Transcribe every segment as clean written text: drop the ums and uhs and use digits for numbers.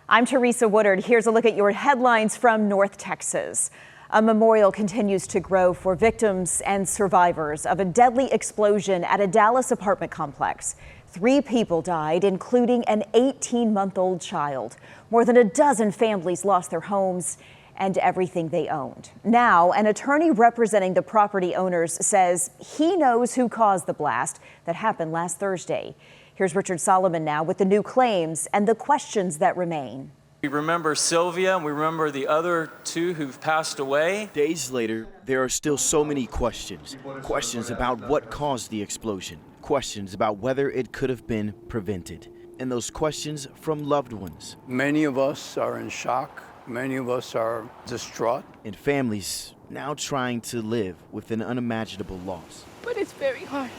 I'm Teresa Woodard. Here's a look at your headlines from North Texas. A memorial continues to grow for victims and survivors of a deadly explosion at a Dallas apartment complex. 3 people died, including an 18-month-old child. More than a dozen families lost their homes and everything they owned. Now, an attorney representing the property owners says he knows who caused the blast that happened last Thursday. Here's Richard Solomon now with the new claims and the questions that remain. We remember Sylvia and we remember the other 2 who've passed away. Days later, there are still so many questions. Questions about what caused the explosion. Questions about whether it could have been prevented. And those questions from loved ones. Many of us are in shock. Many of us are distraught. And families now trying to live with an unimaginable loss. But it's very hard.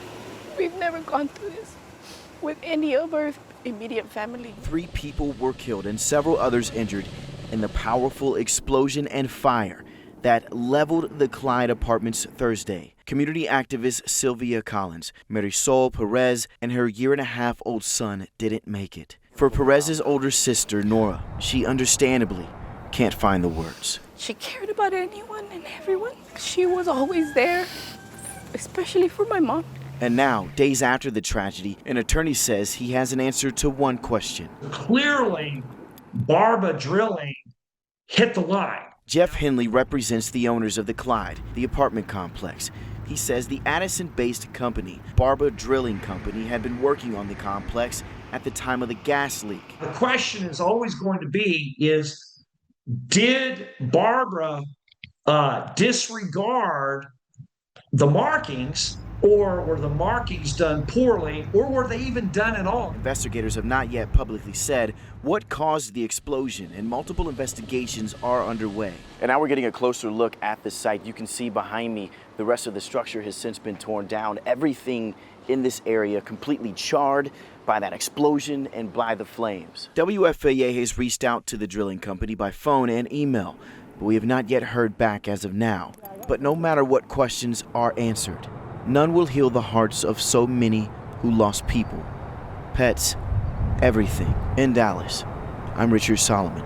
We've never gone through this with any of our immediate family. 3 people were killed and several others injured in the powerful explosion and fire that leveled the Gilead apartments Thursday. Community activist Sylvia Collins, Marisol Perez, and her 1.5-year-old son didn't make it. For Perez's older sister, Nora, she understandably can't find the words. She cared about anyone and everyone. She was always there, especially for my mom. And now, days after the tragedy, an attorney says he has an answer to one question. Clearly, Barba Drilling hit the line. Jeff Henley represents the owners of the Gilead, the apartment complex. He says the Addison-based company, Barba Drilling Company, had been working on the complex at the time of the gas leak. The question is always going to be did Barbara disregard the markings, or were the markings done poorly, or were they even done at all? Investigators have not yet publicly said what caused the explosion, and multiple investigations are underway. And now we're getting a closer look at the site. You can see behind me the rest of the structure has since been torn down. Everything in this area completely charred by that explosion and by the flames. WFAA has reached out to the drilling company by phone and email, but we have not yet heard back as of now. But no matter what questions are answered, none will heal the hearts of so many who lost people, pets, everything. In Dallas, I'm Richard Solomon.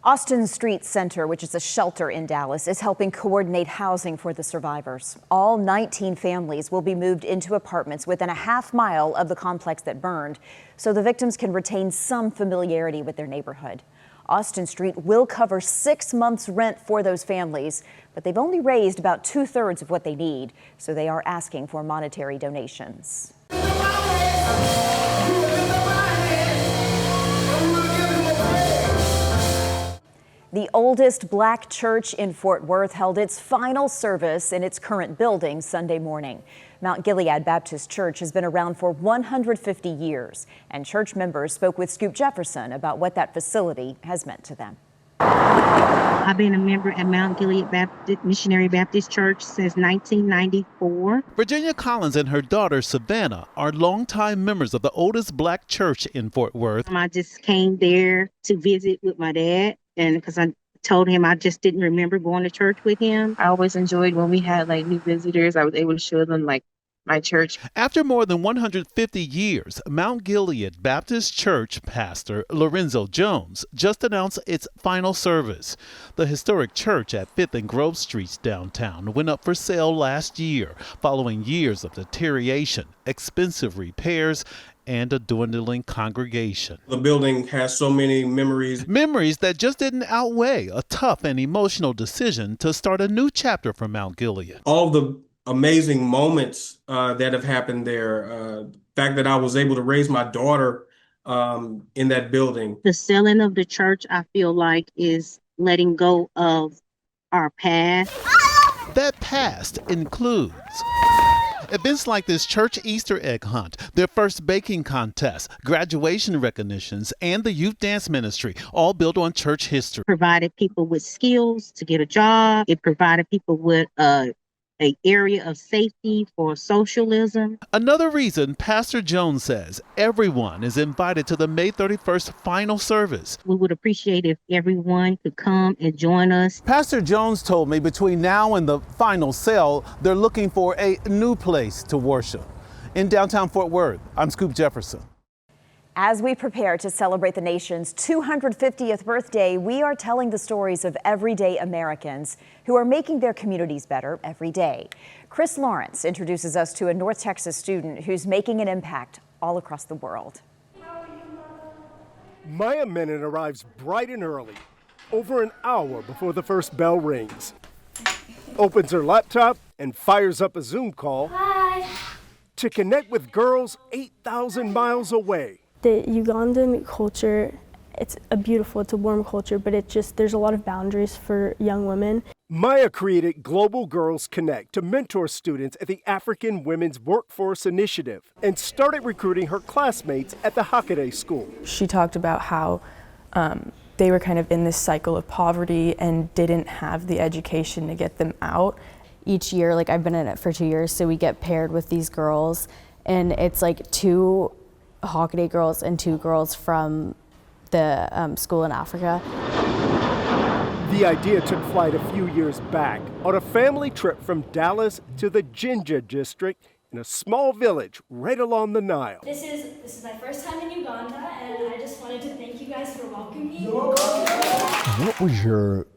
Austin Street Center, which is a shelter in Dallas, is helping coordinate housing for the survivors. All 19 families will be moved into apartments within a half-mile of the complex that burned, so the victims can retain some familiarity with their neighborhood. Austin Street will cover 6 months' rent for those families, but they've only raised about 2/3 of what they need, so they are asking for monetary donations. The oldest black church in Fort Worth held its final service in its current building Sunday morning. Mount Gilead Baptist Church has been around for 150 years, and church members spoke with Scoop Jefferson about what that facility has meant to them. I've been a member at Mount Gilead Missionary Baptist Church since 1994. Virginia Collins and her daughter Savannah are longtime members of the oldest black church in Fort Worth. I just came there to visit with my dad, and because I told him I just didn't remember going to church with him. I always enjoyed when we had new visitors. I was able to show them my church. After more than 150 years, Mount Gilead Baptist Church pastor Lorenzo Jones just announced its final service. The historic church at 5th and Grove Streets downtown went up for sale last year, following years of deterioration, expensive repairs, and a dwindling congregation. The building has so many memories. Memories that just didn't outweigh a tough and emotional decision to start a new chapter for Mount Gilead. All the amazing moments that have happened there. The fact that I was able to raise my daughter in that building. The selling of the church, I feel like, is letting go of our past. That past includes events like this church Easter egg hunt, their first baking contest, graduation recognitions, and the youth dance ministry, all built on church history. Provided people with skills to get a job. It provided people with an area of safety for socialism. Another reason Pastor Jones says everyone is invited to the May 31st final service. We would appreciate if everyone could come and join us. Pastor Jones told me between now and the final sale, they're looking for a new place to worship. In downtown Fort Worth, I'm Scoop Jefferson. As we prepare to celebrate the nation's 250th birthday, we are telling the stories of everyday Americans who are making their communities better every day. Chris Lawrence introduces us to a North Texas student who's making an impact all across the world. Maya Menon arrives bright and early, over an hour before the first bell rings. Opens her laptop and fires up a Zoom call. Hi. To connect with girls 8,000 miles away. The Ugandan culture, it's a warm culture, but there's a lot of boundaries for young women. Maya created Global Girls Connect to mentor students at the African Women's Workforce Initiative and started recruiting her classmates at the Hockaday School. She talked about how they were kind of in this cycle of poverty and didn't have the education to get them out. Each year, like I've been in it for 2 years, so we get paired with these girls, and it's like 2 Hockaday girls and 2 girls from the school in Africa. The idea took flight a few years back on a family trip from Dallas to the Jinja district in a small village right along the Nile. This is my first time in Uganda, and I just wanted to thank you guys for welcoming me.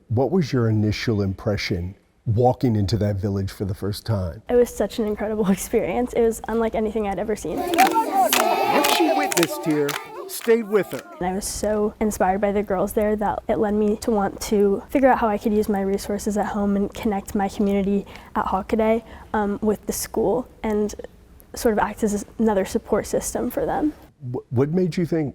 What was your initial impression walking into that village for the first time? It was such an incredible experience. It was unlike anything I'd ever seen. What she witnessed here stayed with her. And I was so inspired by the girls there that it led me to want to figure out how I could use my resources at home and connect my community at Hockaday with the school and sort of act as another support system for them. What made you think,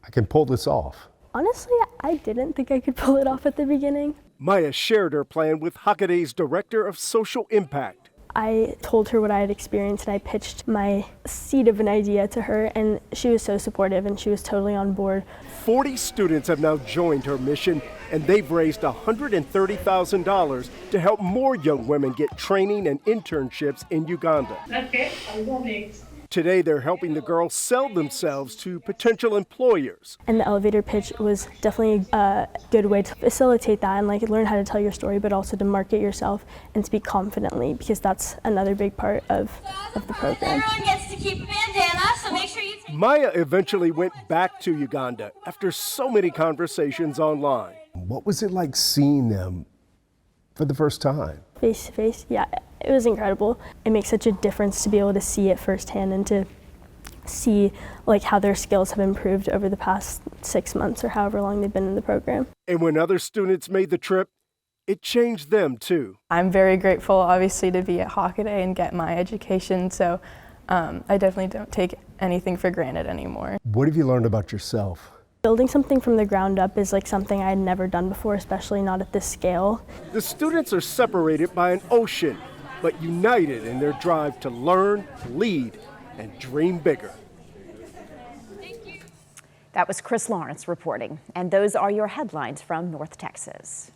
I can pull this off? Honestly, I didn't think I could pull it off at the beginning. Maya shared her plan with Hockaday's Director of Social Impact. I told her what I had experienced, and I pitched my seed of an idea to her, and she was so supportive and she was totally on board. 40 students have now joined her mission, and they've raised $130,000 to help more young women get training and internships in Uganda. Okay, I'm going. Today, they're helping the girls sell themselves to potential employers. And the elevator pitch was definitely a good way to facilitate that and learn how to tell your story, but also to market yourself and speak confidently, because that's another big part of the program. Everyone gets to keep a bandana, so make sure you take... Maya eventually went back to Uganda after so many conversations online. What was it like seeing them for the first time? Face to face, yeah, it was incredible. It makes such a difference to be able to see it firsthand and to see how their skills have improved over the past 6 months or however long they've been in the program. And when other students made the trip, it changed them too. I'm very grateful, obviously, to be at Hockaday and get my education, so I definitely don't take anything for granted anymore. What have you learned about yourself? Building something from the ground up is something I had never done before, especially not at this scale. The students are separated by an ocean, but united in their drive to learn, lead, and dream bigger. That was Chris Lawrence reporting, and those are your headlines from North Texas.